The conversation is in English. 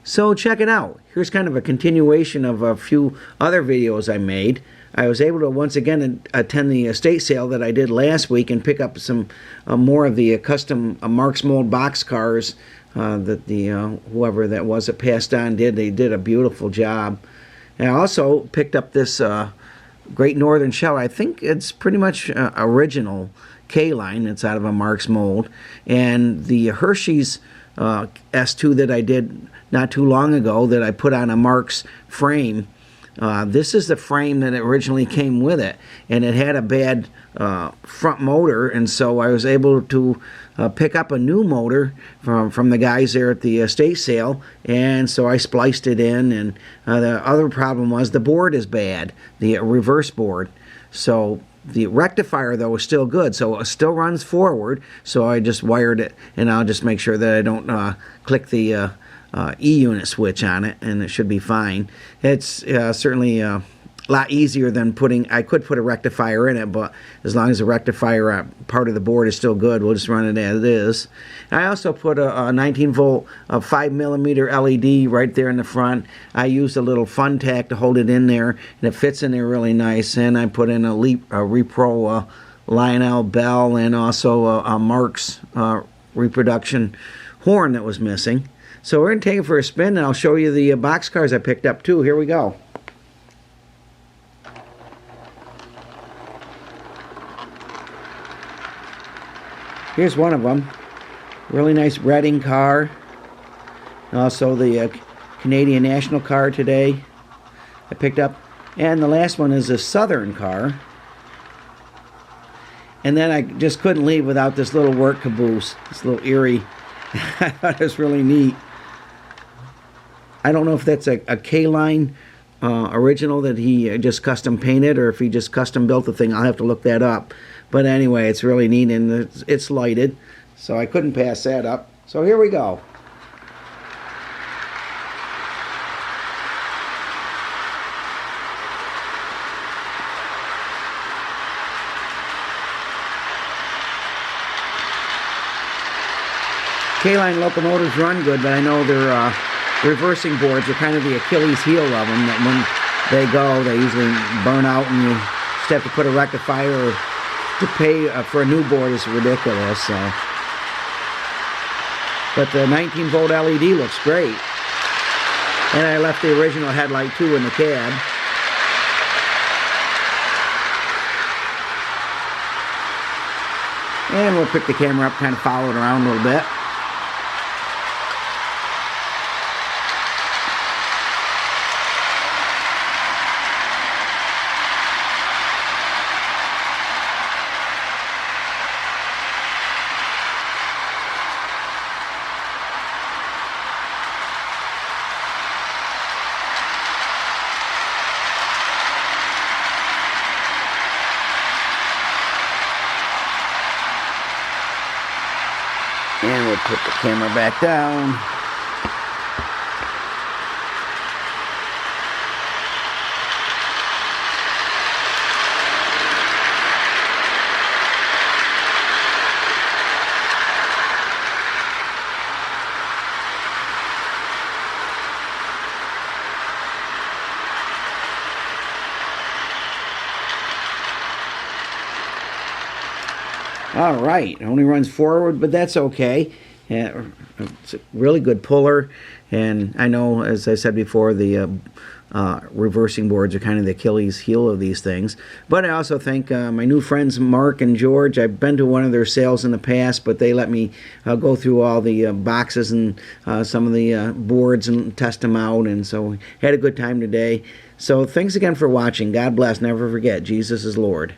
So check it out. Here's kind of a continuation of a few other videos I made. I was able to once again attend the estate sale that I did last week and pick up some more of the custom Marx mold boxcars that the whoever that was that passed on did. They did a beautiful job. And I also picked up this Great Northern Shell. I think it's pretty much original K-line. It's out of a Marx mold. And the Hershey's S2 that I did not too long ago that I put on a Marx frame. This is the frame that originally came with it, and it had a bad front motor, and so I was able to pick up a new motor from the guys there at the estate sale, and so I spliced it in. And the other problem was the board is bad, the reverse board. So the rectifier, though, is still good, so it still runs forward. So I just wired it, and I'll just make sure that I don't click the E-unit switch on it, and it should be fine. It's certainly a lot easier than I could put a rectifier in it, but as long as the rectifier part of the board is still good, we'll just run it as it is. I also put a 19 volt 5mm LED right there in the front. I used a little fun tack to hold it in there, and it fits in there really nice. And I put in a repro Lionel bell, and also a Marx reproduction horn that was missing. So we're going to take it for a spin, and I'll show you the boxcars I picked up too. Here we go. Here's one of them. Really nice Reading car. Also the Canadian National car today I picked up. And the last one is a Southern car. And then I just couldn't leave without this little work caboose. This little Erie. I thought it was really neat. I don't know if that's a K-line original that he just custom painted, or if he just custom built the thing. I'll have to look that up. But anyway, it's really neat, and it's lighted, so I couldn't pass that up. So here we go. K-line locomotives run good, but I know their reversing boards are kind of the Achilles heel of them, that when they go, they usually burn out, and you just have to put a rectifier to pay for a new board is ridiculous. So. But the 19 volt LED looks great. And I left the original headlight too in the cab. And we'll pick the camera up, kind of follow it around a little bit. And we'll put the camera back down. All right, it only runs forward, but that's okay. It's a really good puller, and I know, as I said before, the reversing boards are kind of the Achilles heel of these things. But I also think my new friends Mark and George, I've been to one of their sales in the past, but they let me go through all the boxes and some of the boards and test them out, and so we had a good time today. So thanks again for watching. God bless. Never forget, Jesus is Lord.